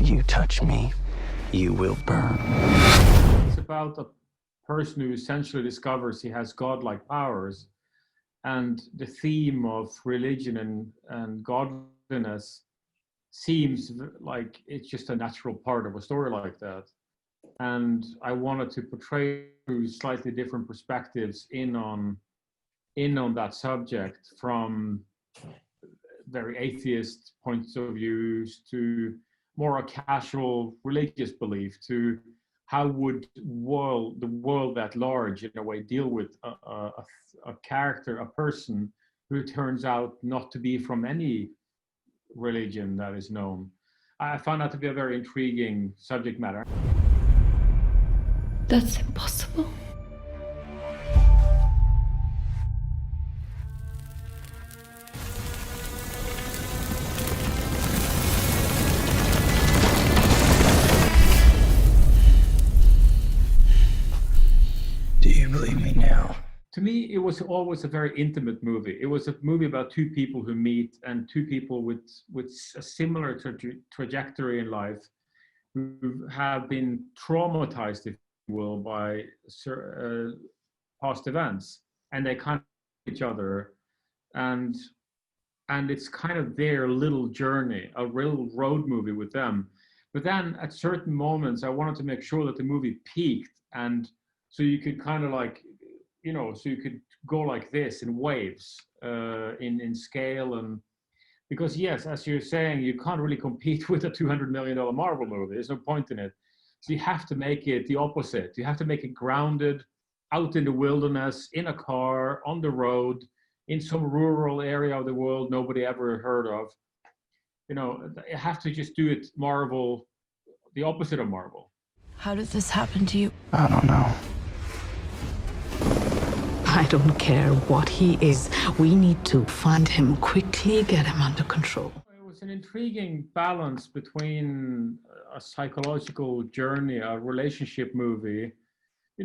you touch me, you will burn. It's about a person who essentially discovers he has godlike powers, and the theme of religion and godliness seems like it's just a natural part of a story like that. And I wanted to portray slightly different perspectives in on that subject, from very atheist points of views to more a casual religious belief, to how would the world at large in a way deal with a character, a person who turns out not to be from any religion that is known. I found that to be a very intriguing subject matter. That's impossible. Do you believe me now? To me, it was always a very intimate movie. It was a movie about two people who meet, and two people with a similar trajectory in life, who have been traumatized, if you will, by past events, and they kind of each other, and it's kind of their little journey, a real road movie with them. But then at certain moments, I wanted to make sure that the movie peaked, and so you could kind of like, so you could go like this in waves, in scale, and because yes, as you're saying, you can't really compete with a $200 million Marvel movie. There's no point in it. So you have to make it the opposite. You have to make it grounded, out in the wilderness, in a car, on the road, in some rural area of the world nobody ever heard of. You have to just do it Marvel, the opposite of Marvel. How did this happen to you? I don't know. I don't care what he is. We need to find him quickly, get him under control. It was an intriguing balance between a psychological journey, a relationship movie,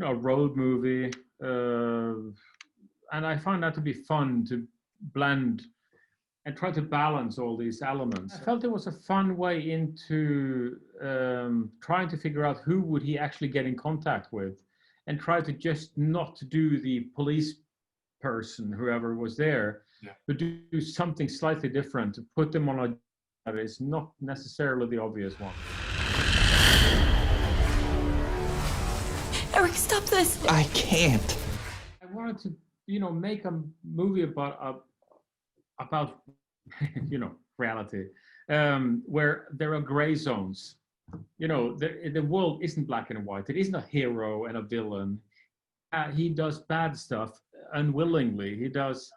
a road movie, and I found that to be fun to blend and try to balance all these elements. I felt it was a fun way into trying to figure out who would he actually get in contact with, and try to just not do the police person, whoever was there, but do something slightly different, to put them on a that is not necessarily the obvious one. Eric, stop this! I can't. I wanted to, make a movie about reality, where there are gray zones. The world isn't black and white. It isn't a hero and a villain. He does bad stuff unwillingly. He does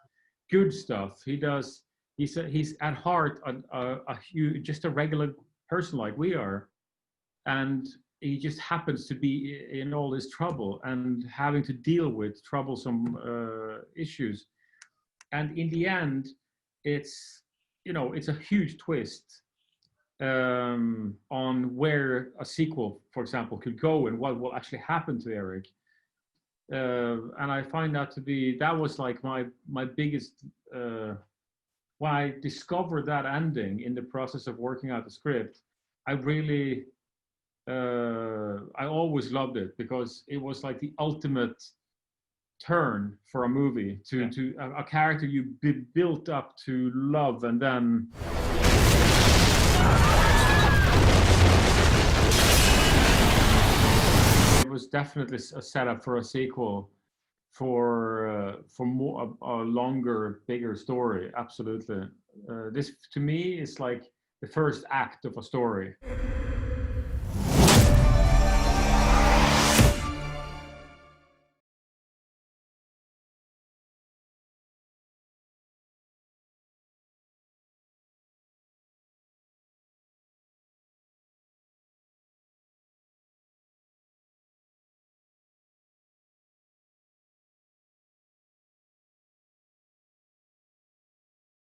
good stuff. He's at heart just a regular person like we are, and he just happens to be in all this trouble and having to deal with troublesome issues. And in the end, it's a huge twist on where a sequel, for example, could go and what will actually happen to Eric. And I find that was like my biggest, when I discovered that ending in the process of working out the script, I really, I always loved it, because it was like the ultimate turn for a movie to a character you built up to love, and then it was definitely a setup for a sequel, for more a longer, bigger story. Absolutely, this to me is like the first act of a story.